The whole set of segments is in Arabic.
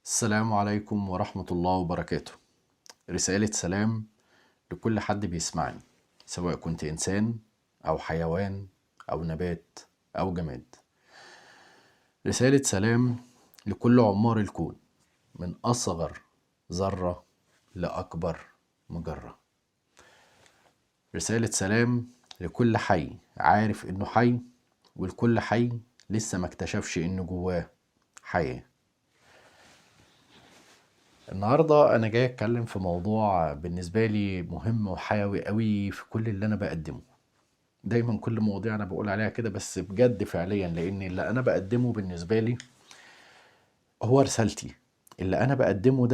السلام عليكم ورحمة الله وبركاته. رسالة سلام لكل حد بيسمعني، سواء كنت إنسان أو حيوان أو نبات أو جماد. رسالة سلام لكل عمار الكون، من أصغر ذرة لأكبر مجرة. رسالة سلام لكل حي عارف إنه حي، ولكل حي لسه ما اكتشفش إنه جواه حياة. النهاردة أنا جاي أتكلم في موضوع بالنسبة لي مهم وحيوي قوي في كل اللي أنا بقدمه. دايما كل مواضيع أنا بقول عليها كده، بس بجد فعليا، لأن اللي أنا بقدمه بالنسبة لي هو رسالتي. اللي أنا بقدمه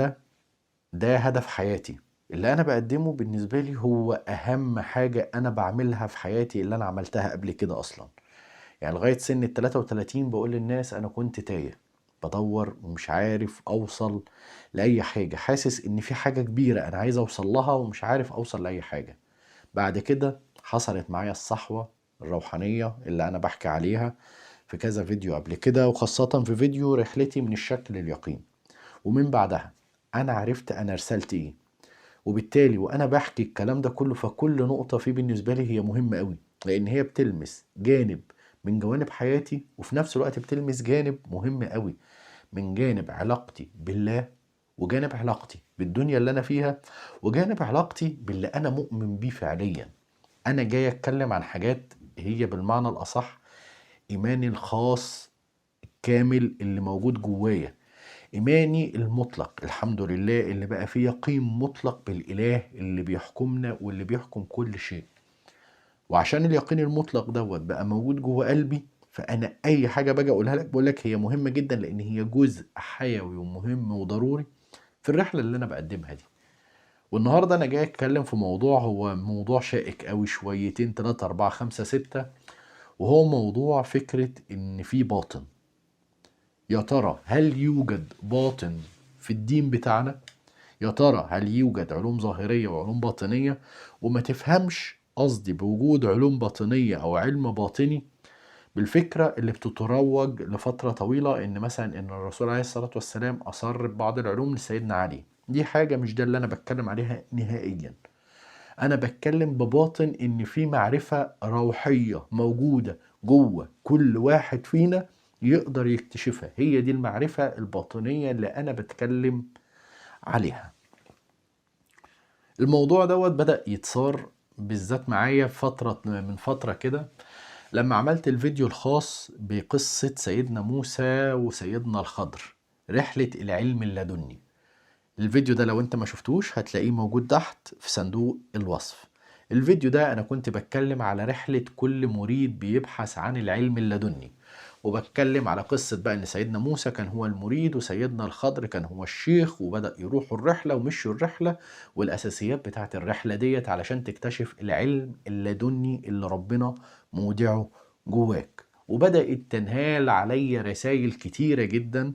ده هدف حياتي. اللي أنا بقدمه بالنسبة لي هو أهم حاجة أنا بعملها في حياتي، اللي أنا عملتها قبل كده أصلا. يعني لغاية سن ال 33 بقول للناس أنا كنت تايه، بدور ومش عارف أوصل لأي حاجة، حاسس إن في حاجة كبيرة أنا عايز أوصل لها ومش عارف أوصل لأي حاجة. بعد كده حصلت معايا الصحوة الروحانية اللي أنا بحكي عليها في كذا فيديو قبل كده، وخاصة في فيديو رحلتي من الشك لليقين. ومن بعدها أنا عرفت أنا رسالتي إيه، وبالتالي وأنا بحكي الكلام ده كله فكل نقطة فيه بالنسبة لي هي مهمة قوي، لأن هي بتلمس جانب من جوانب حياتي، وفي نفس الوقت بتلمس جانب مهم قوي من جانب علاقتي بالله، وجانب علاقتي بالدنيا اللي أنا فيها، وجانب علاقتي باللي أنا مؤمن بيه فعليا. أنا جاي أتكلم عن حاجات هي بالمعنى الأصح إيماني الخاص الكامل اللي موجود جوايا، إيماني المطلق الحمد لله اللي بقى فيه يقين مطلق بالإله اللي بيحكمنا واللي بيحكم كل شيء. وعشان اليقين المطلق بقى موجود جوه قلبي، فأنا أي حاجة باجي أقولها لك بقول لك هي مهمة جدا، لأن هي جزء حيوي ومهم وضروري في الرحلة اللي أنا بقدمها دي. والنهاردة أنا جاي أتكلم في موضوع هو موضوع شائك أوي شويتين، 3 4 5 6، وهو موضوع فكرة إن في باطن. يا ترى هل يوجد باطن في الدين بتاعنا؟ يا ترى هل يوجد علوم ظاهرية وعلوم باطنية؟ وما تفهمش قصدي بوجود علوم باطنية أو علم باطني بالفكرة اللي بتتروج لفترة طويلة، إن مثلا إن الرسول عليه الصلاة والسلام أصر ببعض العلوم لسيدنا علي. دي حاجة مش ده اللي أنا بتكلم عليها نهائيا. أنا بتكلم بباطن إن في معرفة روحية موجودة جوه كل واحد فينا يقدر يكتشفها. هي دي المعرفة الباطنية اللي أنا بتكلم عليها. الموضوع بدأ يتصار بالذات معايا من فترة كده، لما عملت الفيديو الخاص بقصة سيدنا موسى وسيدنا الخضر، رحلة العلم اللدني. الفيديو ده لو انت ما شفتوش هتلاقيه موجود تحت في صندوق الوصف. الفيديو ده انا كنت بتكلم على رحلة كل مريد بيبحث عن العلم اللدني، وبتكلم على قصة بقى ان سيدنا موسى كان هو المريد وسيدنا الخضر كان هو الشيخ، وبدأ يروحوا الرحلة ومشوا الرحلة، والاساسيات بتاعت الرحلة علشان تكتشف العلم اللدني اللي ربنا مودعه جواك. وبدأت تنهال علي رسائل كتيرة جدا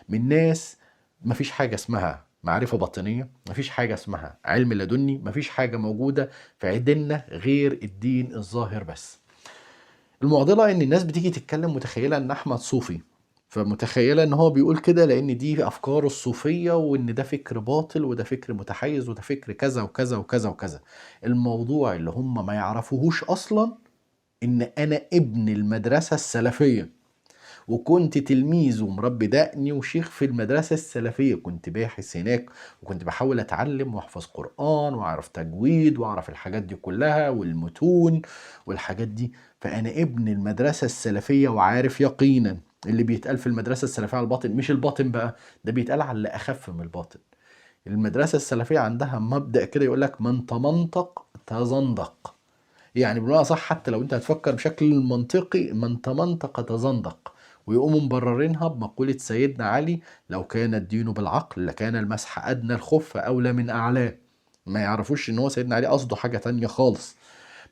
من ناس: مفيش حاجة اسمها معرفة باطنية، مفيش حاجة اسمها علم لدني، مفيش حاجة موجودة في ديننا غير الدين الظاهر بس. المعضلة ان الناس بتيجي تتكلم متخيلة ان احمد صوفي، فمتخيلة ان هو بيقول كده لان دي افكاره الصوفية، وان ده فكر باطل وده فكر متحيز وده فكر كذا وكذا وكذا وكذا. الموضوع اللي هم ما يعرفوهوش اصلا ان انا ابن المدرسة السلفية، وكنت تلميذ ومربي دقني وشيخ في المدرسة السلفية. كنت باحث هناك وكنت بحاول أتعلم وأحفظ قرآن وأعرف تجويد وأعرف الحاجات دي كلها والمتون والحاجات دي. فأنا ابن المدرسة السلفية وعارف يقينا اللي بيتقال في المدرسة السلفية على الباطن مش الباطن بقى، ده بيتقال على اللي أخف من الباطن. المدرسة السلفية عندها مبدأ كده يقول لك من تمنطق تزندق. يعني بمعنى صح، حتى لو انت هتفكر بشكل منطقي، من تمنطق تزندق. ويقوموا مبررينها بمقولة سيدنا علي: لو كان الدين بالعقل لكان المسح أدنى الخف أولى من أعلاه. ما يعرفوش ان هو سيدنا علي قصده حاجة تانية خالص،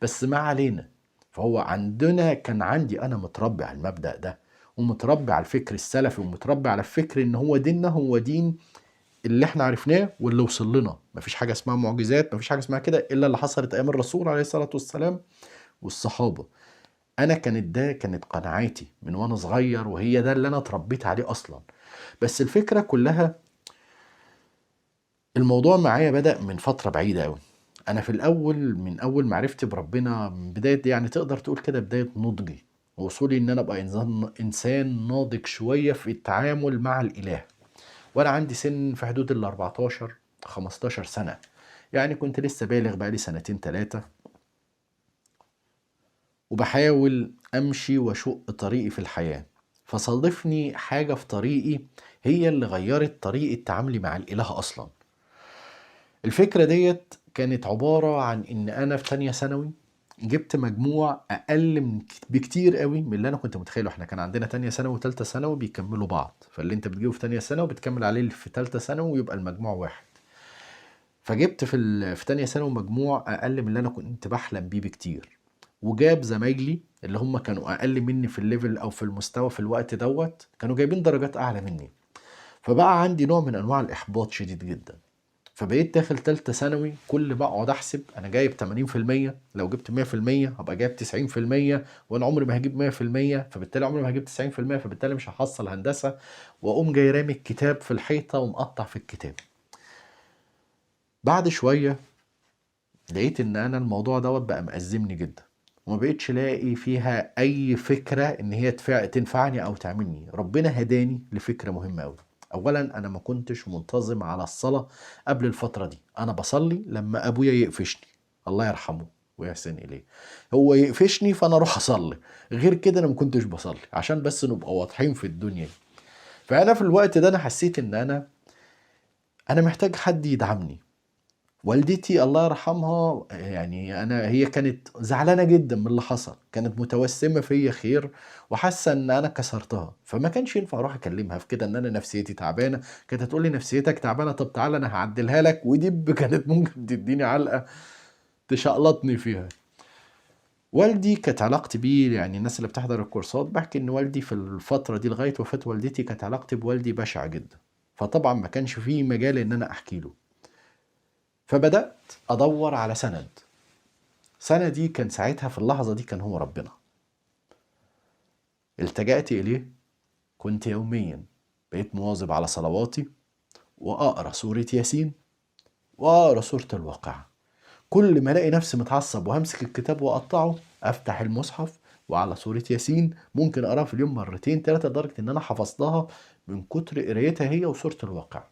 بس ما علينا. فهو عندنا كان عندي انا متربي على المبدأ ده، ومتربي على الفكر السلفي، ومتربي على الفكر ان هو ديننا هو دين اللي احنا عرفناه واللي وصل لنا. مفيش حاجة اسمها معجزات، مفيش حاجة اسمها كده الا اللي حصلت ايام الرسول عليه الصلاة والسلام والصحابة. انا كانت قناعاتي من وانا صغير، وهي ده اللي انا اتربيت عليه اصلا. بس الفكرة كلها الموضوع معايا بدأ من فترة بعيدة أوي. أنا في الأول من أول معرفتي بربنا من بداية يعني تقدر تقول كده بداية نضجي، وصولي إن أنا أبقى إنسان ناضج شوية في التعامل مع الإله، وأنا عندي سن في حدود ال 14 15 سنة. يعني كنت لسه بالغ بقالي سنتين تلاتة، وبحاول أمشي وأشق طريقي في الحياة. فصادفني حاجة في طريقي هي اللي غيرت طريقة تعاملي مع الإله أصلا. الفكرة ديت كانت عبارة عن إن أنا في تانية ثانوي جبت مجموع أقل بكتير قوي من اللي أنا كنت متخيله. إحنا كان عندنا تانية ثانوي وتالتة ثانوي بيكملوا بعض، فاللي أنت بتجيبه في تانية ثانوي بتكمل عليه في تالتة ثانوي ويبقى المجموع واحد. فجبت في تانية ثانوي مجموع أقل من اللي أنا كنت بحلم بيه بكتير، وجاب زمايلي اللي هم كانوا أقل مني في الليفل أو في المستوى في الوقت دوت كانوا جايبين درجات أعلى مني. فبقى عندي نوع من أنواع الإحباط شديد جدا. فبقيت داخل تالتة ثانوي كل ما اقعد احسب انا جايب 80%، لو جبت 100% هبقى جايب 90%، وانا عمري ما هجيب 100%، فبالتالي عمري ما هجيب 90%، فبالتالي مش هحصل هندسة. واقوم جاي رامي الكتاب في الحيطة ومقطع في الكتاب. بعد شوية لقيت ان انا الموضوع دوت بقى مأزمني جدا، وما بقيتش لاقي فيها اي فكرة ان هي تنفعني او تعملني. ربنا هداني لفكرة مهمة قوي. اولا انا ما كنتش منتظم على الصلاة قبل الفترة دي. انا بصلي لما ابويا يقفشني، الله يرحمه ويحسن اليه، هو يقفشني فانا اروح اصلي. غير كده انا ما كنتش بصلي، عشان بس نبقى واضحين في الدنيا. فانا في الوقت ده انا حسيت ان انا محتاج حد يدعمني. والدتي الله يرحمها يعني هي كانت زعلانه جدا من اللي حصل، كانت متوسمه فيا خير وحاسه ان انا كسرتها. فما كانش ينفع اروح اكلمها في كده ان انا نفسيتي تعبانه. كانت هتقول لي نفسيتك تعبانه، طب تعالى انا هعدلها لك، ودي كانت ممكن تديني علقه تشقلطني فيها. والدي كانت علاقتي بيه، يعني الناس اللي بتحضر الكورسات بحكي ان والدي في الفتره دي لغايه وفاه والدتي كانت علاقتي بوالدي بشعه جدا. فطبعا ما كانش فيه مجال ان انا احكي له. فبدات ادور على سند. سندي كان ساعتها في اللحظة دي كان هو ربنا. التجأت إليه. كنت يوميا بقيت مواظب على صلواتي، وأقرأ سورة ياسين، وأقرأ سورة الواقعة. كل ما ألاقي نفسي متعصب وهمسك الكتاب وأقطعه، أفتح المصحف وعلى سورة ياسين ممكن أقرأها في اليوم مرتين تلاتة، لدرجة إن أنا حفظتها من كتر قرايتها هي وسورة الواقعة.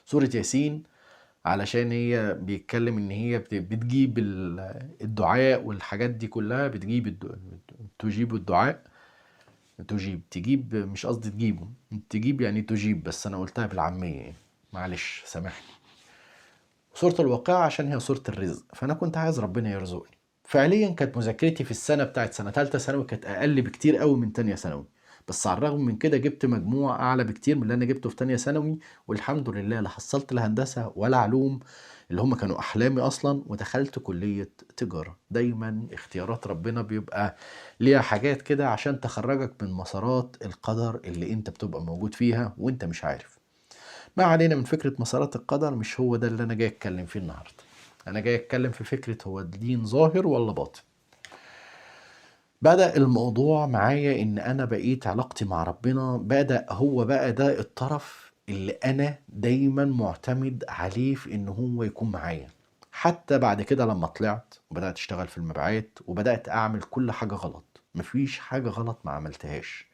سورة ياسين علشان هي بيتكلم ان هي بتجيب الدعاء والحاجات دي كلها، بتجيب تجيب الدعاء. تجيب، مش قصدي تجيبه، تجيب يعني تجيب، بس انا قلتها بالعامية يعني. معلش سامحني. سورة الواقعة عشان هي سورة الرزق، فانا كنت عايز ربنا يرزقني. فعليا كانت مذاكرتي في السنة بتاعت سنة تالتة ثانوي كانت اقل بكتير قوي من تانية ثانوي. بس على الرغم من كده جبت مجموع اعلى بكتير من اللي انا جبته في تانية ثانوي. والحمد لله لا حصلت لا هندسة ولا علوم اللي هم كانوا احلامي اصلا، ودخلت كلية تجارة. دايما اختيارات ربنا بيبقى ليها حاجات كده عشان تخرجك من مسارات القدر اللي انت بتبقى موجود فيها وانت مش عارف. ما علينا من فكرة مسارات القدر، مش هو ده اللي انا جاي اتكلم فيه النهاردة. انا جاي اتكلم في فكرة هو الدين ظاهر ولا باطن. بدأ الموضوع معايا ان انا بقيت علاقتي مع ربنا، بدأ هو بقى ده الطرف اللي انا دايما معتمد عليه في ان هو يكون معايا. حتى بعد كده لما طلعت وبدأت اشتغل في المبيعات وبدأت اعمل كل حاجة غلط، مفيش حاجة غلط ما عملتهاش.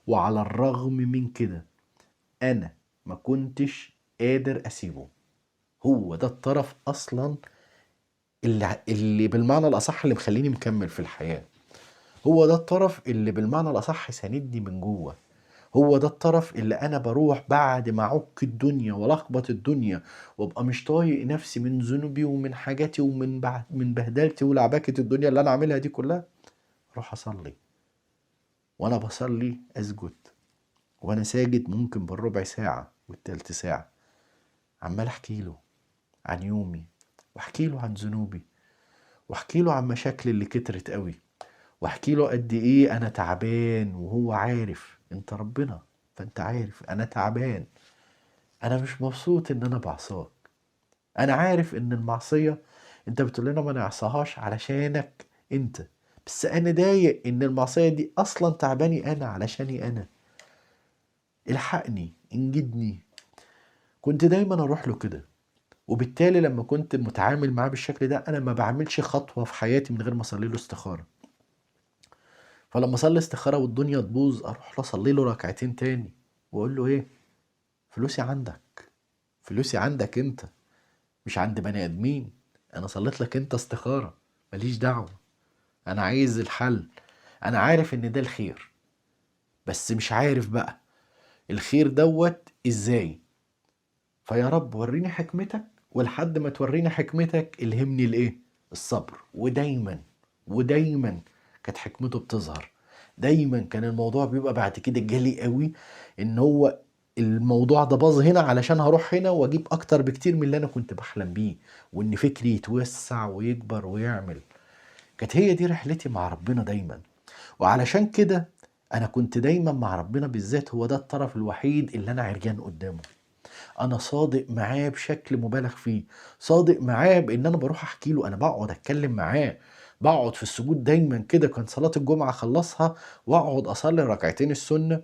وعلى الرغم من كده انا ما كنتش قادر اسيبه. هو ده الطرف اصلا اللي بالمعنى الاصح اللي مخليني مكمل في الحياة. هو ده الطرف اللي بالمعنى الأصح ساندني من جوه. هو ده الطرف اللي أنا بروح بعد ما أعك الدنيا ولخبط الدنيا وأبقى مش طايق نفسي من ذنوبي ومن حاجاتي ومن من بهدلتي ولعبكة الدنيا اللي أنا عاملها دي كلها، أروح أصلي. وأنا بصلي أسجد، وأنا ساجد ممكن بالربع ساعة والتلت ساعة عمال أحكي له عن يومي، وأحكي له عن ذنوبي، وأحكي له عن مشاكلي اللي كترت قوي، واحكي له قد ايه انا تعبان. وهو عارف، انت ربنا فانت عارف انا تعبان. انا مش مبسوط ان انا بعصاك. انا عارف ان المعصية انت بتقول لنا ما نعصاهاش علشانك انت، بس انا ضايق ان المعصية دي اصلا تعباني انا علشاني انا. الحقني انجدني. كنت دايما اروح له كده. وبالتالي لما كنت متعامل معاه بالشكل ده انا ما بعملش خطوة في حياتي من غير ما اصلي له استخارة. فلما اصلي استخارة والدنيا تبوظ اروح له اصلي له ركعتين تاني واقول له ايه، فلوسي عندك، فلوسي عندك انت، مش عند بني ادمين. انا صليت لك انت استخارة، ماليش دعوة، انا عايز الحل. انا عارف ان ده الخير، بس مش عارف بقى الخير دوت ازاي. فيا رب وريني حكمتك، ولحد ما توريني حكمتك الهمني الايه، الصبر. ودايما ودايما كانت حكمته بتظهر. دايما كان الموضوع بيبقى بعد كده جالي قوي ان هو الموضوع ده باظ هنا علشان هروح هنا واجيب اكتر بكتير من اللي انا كنت بحلم بيه، وان فكري يتوسع ويكبر ويعمل. كانت هي دي رحلتي مع ربنا دايما. وعلشان كده انا كنت دايما مع ربنا بالذات، هو ده الطرف الوحيد اللي انا عريان قدامه. انا صادق معاه بشكل مبالغ فيه. صادق معاه بان انا بروح احكي له، انا بقعد اتكلم معاه. بقعد في السجود دايما كده، كان صلاة الجمعة اخلصها واقعد اصلي ركعتين السنة،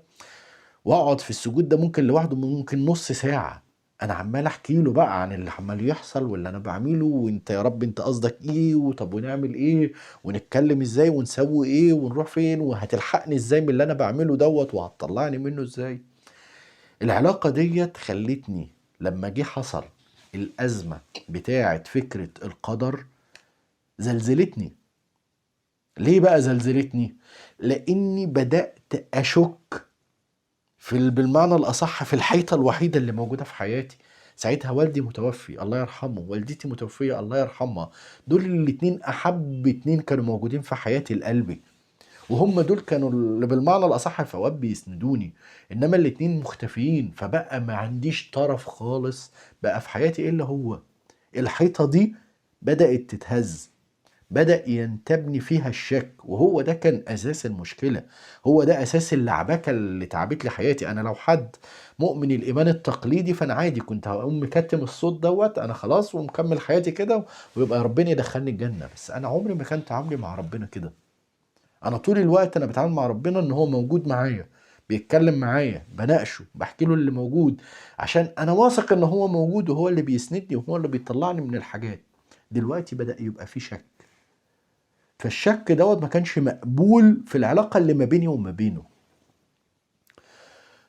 واقعد في السجود ده ممكن لوحده ممكن نص ساعة. انا عمال احكي له بقى عن اللي عمال يحصل واللي انا بعمله، وانت يا رب انت قصدك ايه، وطب ونعمل ايه، ونتكلم ازاي، ونسوي ايه، ونروح فين، وهتلحقني ازاي من اللي انا بعمله دوت، وهتطلعني منه ازاي. العلاقة ديت خلتني لما جه حصل الأزمة بتاعت فكرة القدر زلزلتني. ليه بقى زلزلتني؟ لأني بدأت أشك بالمعنى الأصح في الحيطة الوحيدة اللي موجودة في حياتي. ساعتها والدي متوفي الله يرحمه، والدتي متوفية الله يرحمها. دول الاتنين أحب اتنين كانوا موجودين في حياتي لقلبي، وهم دول كانوا اللي بالمعنى الأصح الفواب بيسندوني. إنما الاتنين مختفيين، فبقى ما عنديش طرف خالص بقى في حياتي إلا هو. الحيطة دي بدأت تتهز، بدأ ينتابني فيها الشك، وهو ده كان أساس المشكلة. هو ده أساس اللعبكة اللي تعبت لي حياتي. أنا لو حد مؤمن الإيمان التقليدي فأنا عادي كنت هقوم مكتم الصوت دوت، أنا خلاص ومكمل حياتي كده، ويبقى ربنا يدخلني الجنة. بس أنا عمري ما كان تعاملي مع ربنا كده. انا طول الوقت انا بتعامل مع ربنا ان هو موجود معايا، بيتكلم معايا، بناقشه، بحكي له اللي موجود، عشان انا واثق ان هو موجود وهو اللي بيسندني وهو اللي بيطلعني من الحاجات. دلوقتي بدأ يبقى في شك، فالشك دوت ما كانش مقبول في العلاقة اللي ما بيني وما بينه.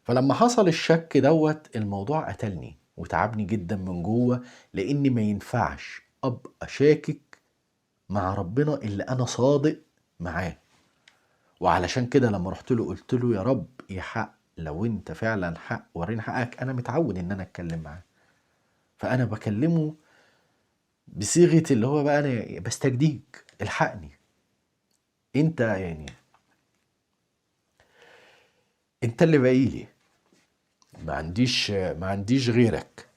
فلما حصل الشك دوت الموضوع قتلني وتعبني جدا من جوه، لاني ما ينفعش ابقى شاكك مع ربنا اللي انا صادق معاه. وعلشان كده لما رحت له قلت له يا رب يا حق، لو انت فعلا حق وريني حقك. انا متعود ان انا اتكلم معاه، فانا بكلمه بصيغة اللي هو بقى انا بستجديك، الحقني انت يعني، انت اللي باقيلي، ما عنديش غيرك،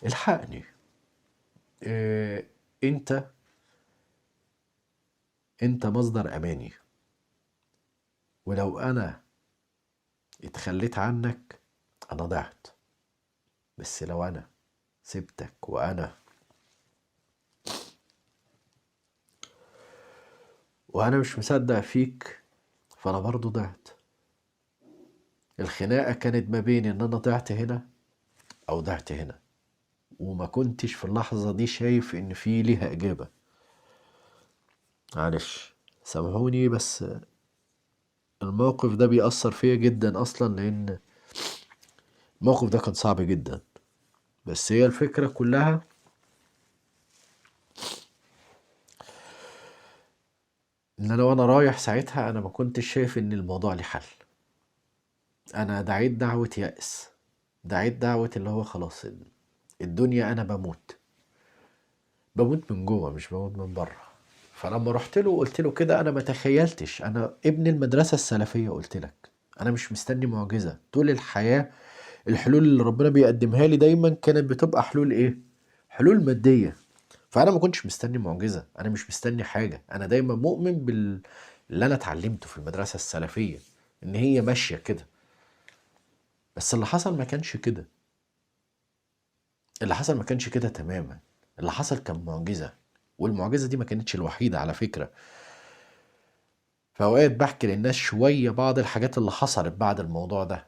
الحقني. اه، انت انت مصدر اماني، ولو انا اتخليت عنك انا ضعت. بس لو انا سبتك وانا مش مصدق فيك فانا برضو ضعت. الخناقة كانت ما بين ان انا ضعت هنا او ضعت هنا، وما كنتش في اللحظة دي شايف ان في ليها اجابة. معلش سامحوني، بس الموقف ده بيأثر فيا جدا اصلا، لان الموقف ده كان صعب جدا. بس هي الفكرة كلها ان انا وانا رايح ساعتها انا ما كنتش شايف ان الموضوع ليه حل. انا دعيت دعوة يأس، دعيت دعوة اللي هو خلاص الدنيا انا بموت من جوه مش بموت من بره. فلما رحت له قلت له كده انا ما تخيلتش، انا ابن المدرسة السلفية قلت لك، انا مش مستني معجزة طول الحياة. الحلول اللي ربنا بيقدمها لي دايما كانت بتبقى حلول ايه، حلول مادية. فانا ما كنتش مستني معجزة، انا مش مستني حاجة، انا دايما مؤمن اللي انا اتعلمته في المدرسة السلفية، ان هي ماشية كده. بس اللي حصل ما كانش كده، اللي حصل ما كانش كده تماما. اللي حصل كان معجزة، والمعجزة دي ما كانتش الوحيدة على فكرة. فأوقات بحكي للناس شوية بعض الحاجات اللي حصلت بعد الموضوع ده،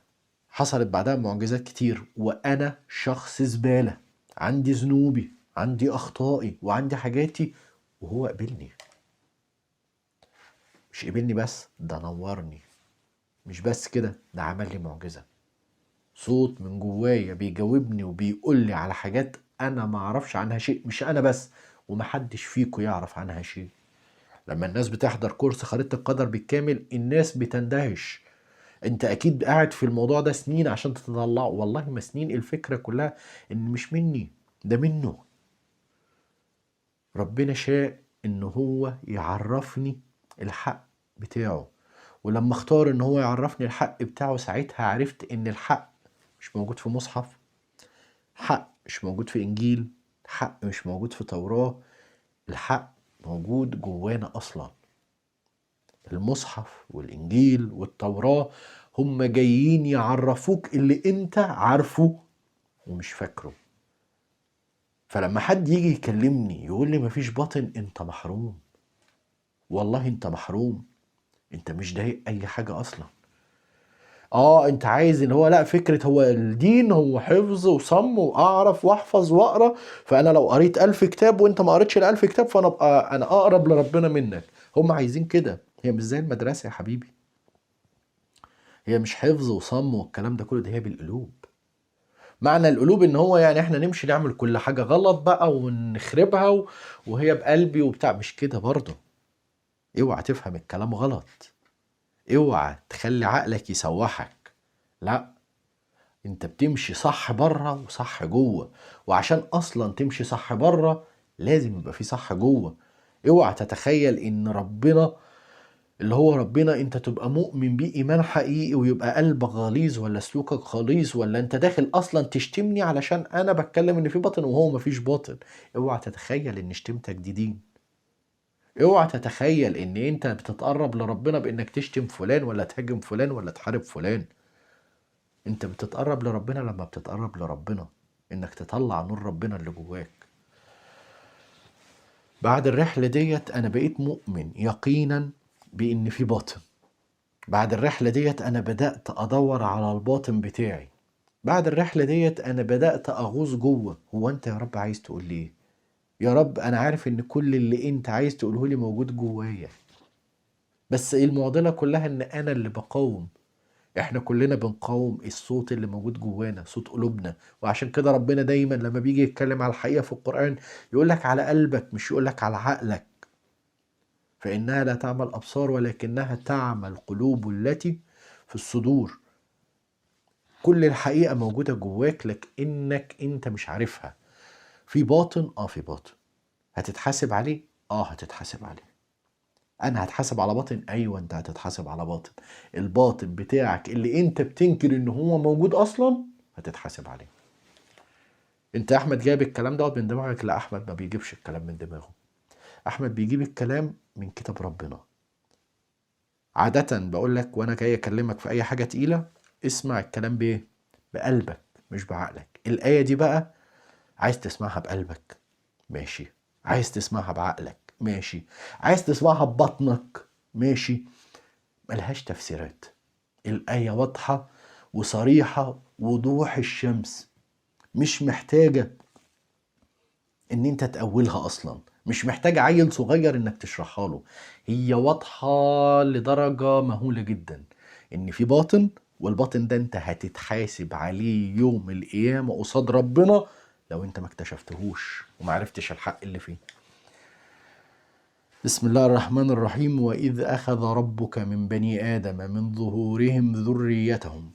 حصلت بعدها معجزات كتير، وأنا شخص زبالة، عندي ذنوبي، عندي أخطائي، وعندي حاجاتي، وهو قبلني. مش قبلني بس، ده نورني. مش بس كده، ده عمل لي معجزة. صوت من جوايا بيجاوبني وبيقول لي على حاجات أنا ما أعرفش عنها شيء، مش أنا بس، ومحدش فيكو يعرف عنها شيء. لما الناس بتحضر كورس خريطة القدر بالكامل، الناس بتندهش. انت اكيد قاعد في الموضوع ده سنين عشان تطلعه. والله ما سنين، الفكرة كلها ان مش مني، ده منه. ربنا شاء ان هو يعرفني الحق بتاعه، ولما اختار ان هو يعرفني الحق بتاعه، ساعتها عرفت ان الحق مش موجود في مصحف، حق مش موجود في انجيل، حق مش موجود في توراة، الحق موجود جوانا اصلا. المصحف والإنجيل والتوراة هم جايين يعرفوك اللي انت عارفه ومش فاكره. فلما حد يجي يكلمني يقول لي مفيش باطن، انت محروم. والله انت محروم، انت مش ضايق اي حاجة اصلا. انت عايز ان هو، لا، فكرة هو الدين هو حفظ وصم واعرف واحفظ واقرا، فانا لو قريت 1000 كتاب وانت ما قريتش ال1000 كتاب، فانا ابقى انا اقرب لربنا منك. هم عايزين كده. هي مش زي المدرسة يا حبيبي، هي مش حفظ وصم والكلام ده كله، ده هي بالقلوب. معنى القلوب ان هو يعني احنا نمشي نعمل كل حاجة غلط بقى ونخربها وهي بقلبي وبتاع، مش كده برضه. اوعى تفهم الكلام غلط، اوعى تخلي عقلك يسوحك. لا، انت بتمشي صح بره وصح جوه، وعشان اصلا تمشي صح بره لازم يبقى في صح جوه. اوعى تتخيل ان ربنا اللي هو ربنا انت تبقى مؤمن بيه ايمان حقيقي ويبقى قلبك غليظ ولا سلوكك غليظ، ولا انت داخل اصلا تشتمني علشان انا بتكلم ان في باطن وهو مفيش باطن. اوعى تتخيل ان شتمتك دي دين. اوعى تتخيل ان انت بتتقرب لربنا بانك تشتم فلان ولا تهاجم فلان ولا تحارب فلان. انت بتتقرب لربنا لما بتتقرب لربنا انك تطلع نور ربنا اللي جواك. بعد الرحلة ديت انا بقيت مؤمن يقينا بان في باطن. بعد الرحلة ديت أنا بدأت أدور على الباطن بتاعي. بعد الرحلة ديت أنا بدأت أغوص جوه، هو أنت يا رب عايز تقول لي إيه؟ يا رب أنا عارف إن كل اللي أنت عايز تقوله لي موجود جوايا، بس المعضلة كلها إن أنا اللي بقاوم. إحنا كلنا بنقاوم الصوت اللي موجود جوانا، صوت قلوبنا. وعشان كده ربنا دايما لما بيجي يتكلم على الحقيقة في القرآن يقولك على قلبك، مش يقولك على عقلك. فإنها لا تعمى الأبصار ولكنها تعمى القلوب التي في الصدور. كل الحقيقة موجودة جواك لكنك انت مش عارفها. في باطن، في باطن. هتتحاسب عليه، هتتحاسب عليه. انا هتحاسب على باطن، ايوه انت هتتحاسب على باطن. الباطن بتاعك اللي انت بتنكر ان هو موجود اصلا هتتحاسب عليه. انت يا احمد جايب الكلام دوت من دماغك؟ لا، احمد ما بيجيبش الكلام من دماغه. احمد بيجيب الكلام من كتاب ربنا. عادة بقول لك وانا جاي اكلمك في اي حاجة تقيلة، اسمع الكلام بايه؟ بقلبك مش بعقلك. الآية دي بقى عايز تسمعها بقلبك، ماشي. عايز تسمعها بعقلك، ماشي. عايز تسمعها ببطنك، ماشي. ملهاش تفسيرات. الآية واضحة وصريحة وضوح الشمس، مش محتاجة ان انت تأولها اصلا، مش محتاجة عيل صغير انك تشرحها له. هي واضحة لدرجة مهولة جدا ان في باطن، والباطن ده انت هتتحاسب عليه يوم القيامة قصاد ربنا لو انت ما اكتشفتهوش ومعرفتش الحق اللي فيه. بسم الله الرحمن الرحيم. وإذ أخذ ربك من بني آدم من ظهورهم ذريتهم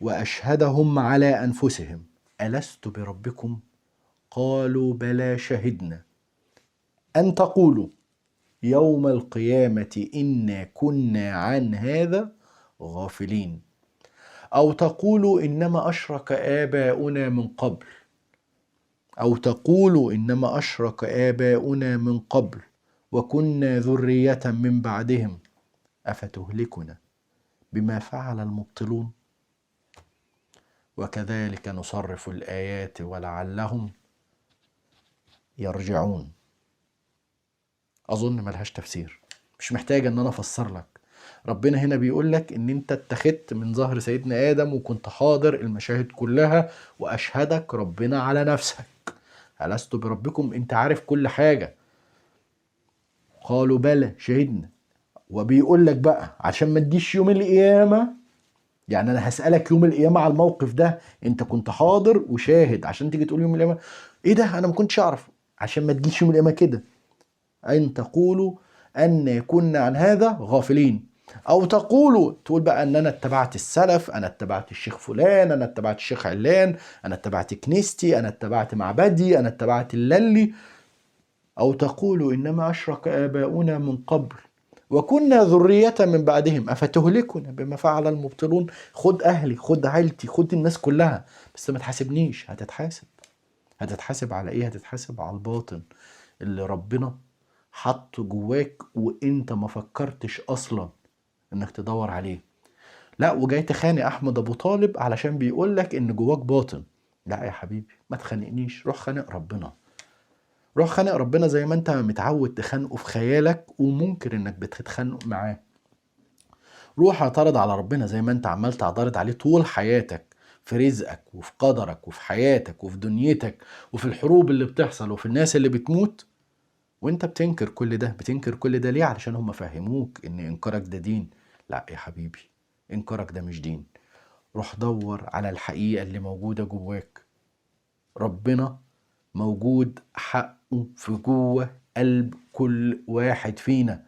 وأشهدهم على أنفسهم ألست بربكم؟ قالوا بلى شهدنا أن تقولوا يوم القيامة إنا كنا عن هذا غافلين، أو تقولوا إنما أشرك آباؤنا من قبل، أو تقولوا إنما أشرك آباؤنا من قبل وكنا ذرية من بعدهم أفتهلكنا بما فعل المبطلون وكذلك نصرف الآيات ولعلهم يرجعون. أظن ملهاش تفسير، مش محتاج إن أنا أفسر لك. ربنا هنا بيقول لك ان انت اتخذت من ظهر سيدنا ادم وكنت حاضر المشاهد كلها، واشهدك ربنا على نفسك، ألست بربكم؟ انت عارف كل حاجة. قالوا بلى شهدنا. وبيقول لك بقى عشان ما تجيش يوم القيامة، يعني انا هسألك يوم القيامة على الموقف ده، انت كنت حاضر وشاهد، عشان تيجي تقول يوم القيامة ايه ده انا ما كنتش اعرف، عشان ما تجيش يوم القيامة كده ان تقولوا ان كنا عن هذا غافلين، او تقولوا تقول بقى ان انا اتبعت السلف، انا اتبعت الشيخ فلان، انا اتبعت الشيخ علان، انا اتبعت كنيستي، انا اتبعت معبدي، انا اتبعت اللي. او تقولوا انما اشرك اباؤنا من قبل وكنا ذرية من بعدهم افتهلكنا بما فعل المبطلون. خد اهلي، خد عيلتي، خد الناس كلها، بس ما تحاسبنيش. هتتحاسب على ايه؟ هتتحاسب على الباطن اللي ربنا حطه جواك وانت ما فكرتش اصلا انك تدور عليه. لا، وجاي تخانق احمد ابو طالب علشان بيقول لك ان جواك باطن. لا يا حبيبي، ما تخانقنيش، روح خانق ربنا. روح خانق ربنا زي ما انت متعود تخانقه في خيالك وممكن انك بتتخانق معاه. روح اعترض على ربنا زي ما انت عمال تعترض عليه طول حياتك، في رزقك وفي قدرك وفي حياتك وفي دنيتك وفي الحروب اللي بتحصل وفي الناس اللي بتموت. وانت بتنكر كل ده. بتنكر كل ده ليه؟ علشان هم فهموك ان انكارك ده دين. لا يا حبيبي، انكارك ده مش دين. روح دور على الحقيقة اللي موجودة جواك. ربنا موجود حقه في جوه قلب كل واحد فينا.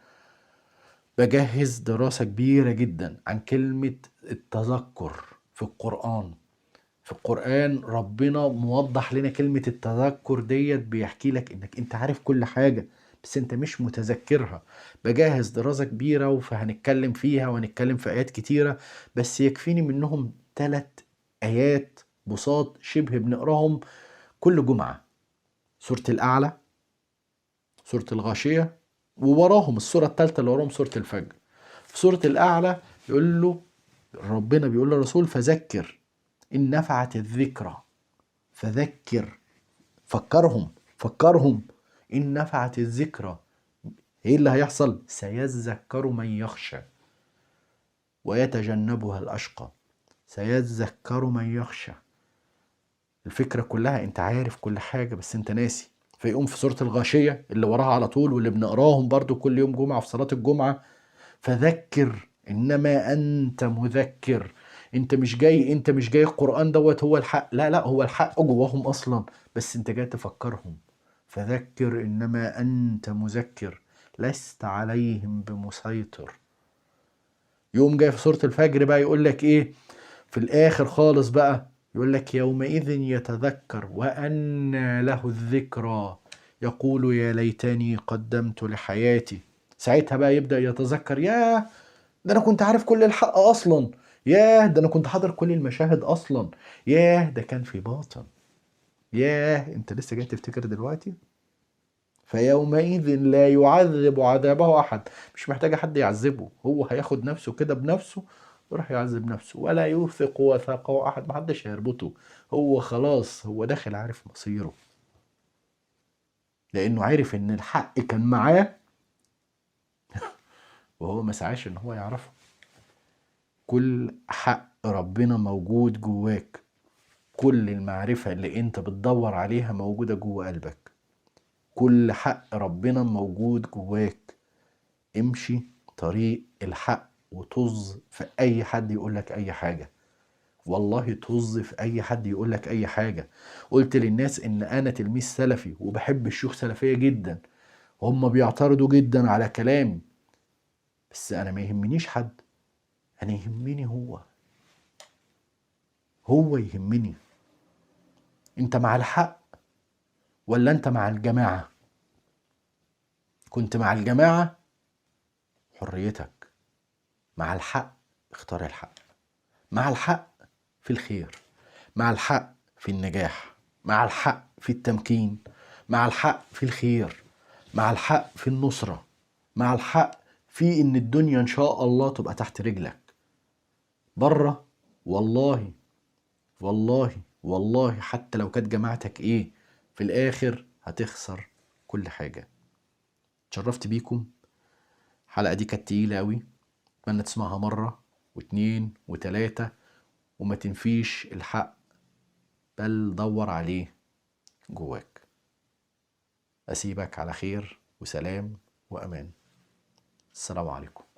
بجهز دراسة كبيرة جدا عن كلمة التذكر في القرآن. في القرآن ربنا موضح لنا كلمة التذكر ديت، بيحكي لك انك انت عارف كل حاجة بس انت مش متذكرها. بجهز دراسة كبيرة فهنتكلم فيها وهنتكلم في آيات كتيرة، بس يكفيني منهم 3 آيات بساط شبه بنقراهم كل جمعة. سورة الأعلى، سورة الغاشية، ووراهم السورة الثالثة اللي وراهم سورة الفجر. في سورة الأعلى يقول له ربنا بيقول للرسول فذكر إن نفعت الذكرى. فذكر، فكرهم إن نفعت الذكرى. إيه اللي هيحصل؟ سيذكر من يخشى ويتجنبها الأشقى. سيذكر من يخشى. الفكرة كلها انت عارف كل حاجة بس انت ناسي. فيقوم في سورة الغاشية اللي وراها على طول واللي بنقراهم برضو كل يوم جمعة في صلاة الجمعة، فذكر انما انت مذكر. انت مش جاي القرآن دوت هو الحق، لا لا، هو الحق جواهم اصلا بس انت جاي تفكرهم. فذكر انما انت مذكر لست عليهم بمسيطر. يوم جاي في سورة الفجر بقى يقول لك ايه في الاخر خالص بقى؟ يقول لك يومئذ يتذكر وأنى له الذكرى يقول يا ليتني قدمت لحياتي. ساعتها بقى يبدأ يتذكر، ياه ده انا كنت عارف كل الحق اصلا، ياه ده انا كنت حاضر كل المشاهد اصلا، ياه ده كان في باطن، ياه انت لسه جاي تفتكر دلوقتي. فيومئذ لا يعذب عذابه احد. مش محتاج حد يعذبه، هو هياخد نفسه كده بنفسه وراح يعذب نفسه. ولا يوثق وثاقه احد، محدش هيربطه. هو خلاص هو داخل عارف مصيره، لانه عارف ان الحق كان معاه وهو ما سعاش ان هو يعرفه. كل حق ربنا موجود جواك. كل المعرفة اللي انت بتدور عليها موجودة جوا قلبك. كل حق ربنا موجود جواك. امشي طريق الحق وطز في اي حد يقولك اي حاجة. والله طز في اي حد يقولك اي حاجة. قلت للناس ان انا تلميذ سلفي وبحب الشيوخ سلفية جدا، هم بيعترضوا جدا على كلامي، بس انا ما يهمنيش حد، انا يهمني هو يهمني. انت مع الحق ولا انت مع الجماعة؟ كنت مع الجماعة حريتك. مع الحق اختار الحق. مع الحق في الخير، مع الحق في النجاح، مع الحق في التمكين، مع الحق في الخير، مع الحق في النصرة، مع الحق في ان الدنيا ان شاء الله تبقى تحت رجلك. بره والله، والله والله حتى لو كانت جماعتك ايه، في الاخر هتخسر كل حاجة. اتشرفت بيكم. الحلقة دي كانت تقيلة اوي، اتمنى تسمعها مرة واتنين وتلاتة وما تنفيش الحق، بل دور عليه جواك. أسيبك على خير وسلام وأمان. السلام عليكم.